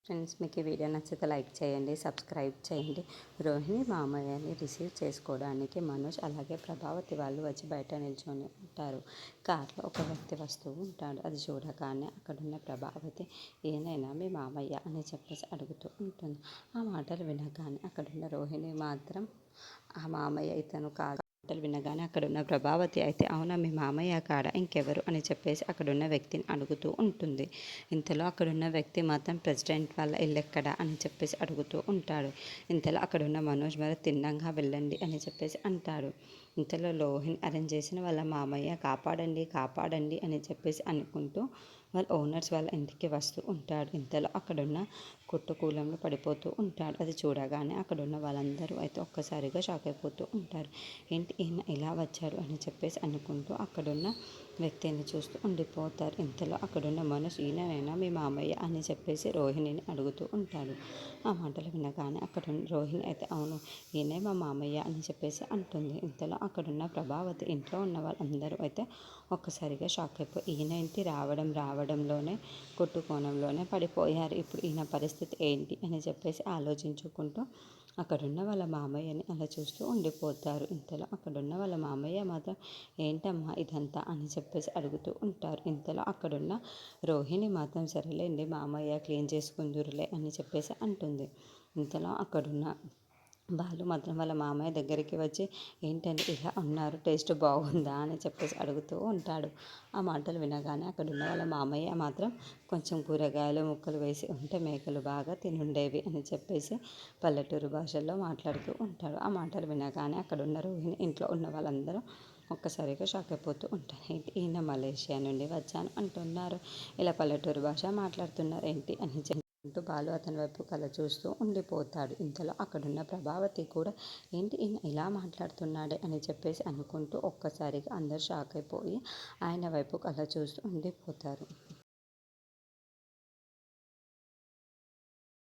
Friends, మీకు ఈ video నచ్చితే లైక్ చేయండి, సబ్స్క్రైబ్ చేయండి. రోహిణి మామయ్యని రిసీవ్ చేసుకోవడానికి మనోజ్ అలాగే ప్రభావతి వాళ్ళు వచ్చి బయట నిల్చొని ఉంటారు. కార్లో ఒక వ్యక్తి వస్తూ ఉంటాడు. అది చూడగానే అక్కడున్న ప్రభావతి, ఏనైనా మీ మామయ్య అని చెప్పేసి అడుగుతూ ఉంటుంది. ఆ మాటలు వినగానే అక్కడున్న రోహిణి మాత్రం ఆ మామయ్య ఇతను కాదు మాటలు వినగానే అక్కడున్న ప్రభావతి అయితే, అవునా మీ మామయ్య కాడ ఇంకెవరు అని చెప్పేసి అక్కడున్న వ్యక్తిని అడుగుతూ ఉంటుంది. ఇంతలో అక్కడున్న వ్యక్తి మాత్రం ప్రెసిడెంట్ వాళ్ళ ఇల్లు ఎక్కడా అని చెప్పేసి అడుగుతూ ఉంటాడు. ఇంతలో అక్కడున్న మనోజ్ మరి తిన్నంగా వెళ్ళండి అని చెప్పేసి అంటాడు. ఇంతలో లోహిన్ అరేంజ్ చేసిన వాళ్ళ మామయ్య కాపాడండి కాపాడండి అని చెప్పేసి అనుకుంటూ వాళ్ళ ఓనర్స్ వాళ్ళ ఇంటికి వస్తూ ఉంటాడు. ఇంతలో అక్కడున్న కుట్టుకూలంలో పడిపోతూ ఉంటాడు. అది చూడగానే అక్కడున్న వాళ్ళందరూ అయితే ఒక్కసారిగా షాక్ అయిపోతూ ఉంటారు. ఏంటి ఈయన ఇలా వచ్చాడు అని చెప్పేసి అనుకుంటూ అక్కడున్న వ్యక్తిని చూస్తూ ఉండిపోతారు. ఇంతలో అక్కడున్న మనసు, ఈయనైనా మీ మామయ్య అని చెప్పేసి రోహిణిని అడుగుతూ ఉంటాడు. ఆ మాటలు వినగానే అక్కడ రోహిణి అయితే, అవును ఈయనే మా మామయ్య అని చెప్పేసి అంటుంది. ఇంతలో అక్కడున్న ప్రభావతి ఇంట్లో ఉన్న వాళ్ళందరూ అయితే ఒక్కసారిగా షాక్ అయిపోయి, ఈయనేంటి రావడంలోనే కొట్టుకోణంలోనే పడిపోయారు, ఇప్పుడు ఈయన పరిస్థితి ఏంటి అని చెప్పేసి ఆలోచించుకుంటూ అక్కడున్న వాళ్ళ మామయ్యని అలా చూస్తూ ఉండిపోతారు. ఇంతలో అక్కడున్న వాళ్ళ మామయ్య మాత్రం, ఏంటమ్మా ఇదంతా అని చెప్పేసి అడుగుతూ ఉంటారు. ఇంతలో అక్కడున్న రోహిణి మాత్రం, సరేలేండి మామయ్య క్లీన్ చేసుకుందురులే అని చెప్పేసి అంటుంది. ఇంతలో అక్కడున్న బాలు మాత్రం వాళ్ళ మామయ్య దగ్గరికి వచ్చి, ఏంటంటే ఇలా ఉన్నారు, టేస్ట్ బాగుందా అని చెప్పేసి అడుగుతూ ఉంటాడు. ఆ మాటలు వినగానే అక్కడున్న వాళ్ళ మామయ్య మాత్రం, కొంచెం కూరగాయలు ముక్కలు వేసి ఉంటే మేకలు బాగా తినుండేవి అని చెప్పేసి పల్లెటూరు భాషల్లో మాట్లాడుతూ ఉంటాడు. ఆ మాటలు వినగానే అక్కడున్న రోహిణి ఇంట్లో ఉన్న వాళ్ళందరూ ఒక్కసారిగా షాక్ అయిపోతూ ఉంటారు. ఏంటి ఈయన మలేషియా నుండి వచ్చాను అంటున్నారు, ఇలా పల్లెటూరు భాష మాట్లాడుతున్నారు ఏంటి అని అంటూ బాలు అతని వైపు కళ్ళ చూస్తూ ఉండిపోతాడు. ఇంతలో అక్కడున్న ప్రభావతి కూడా, ఏంటి ఈయన ఇలా మాట్లాడుతున్నాడే అని చెప్పేసి అనుకుంటూ ఒక్కసారిగా అందరు షాక్ అయిపోయి ఆయన వైపు కళ్ళ చూస్తూ ఉండిపోతారు.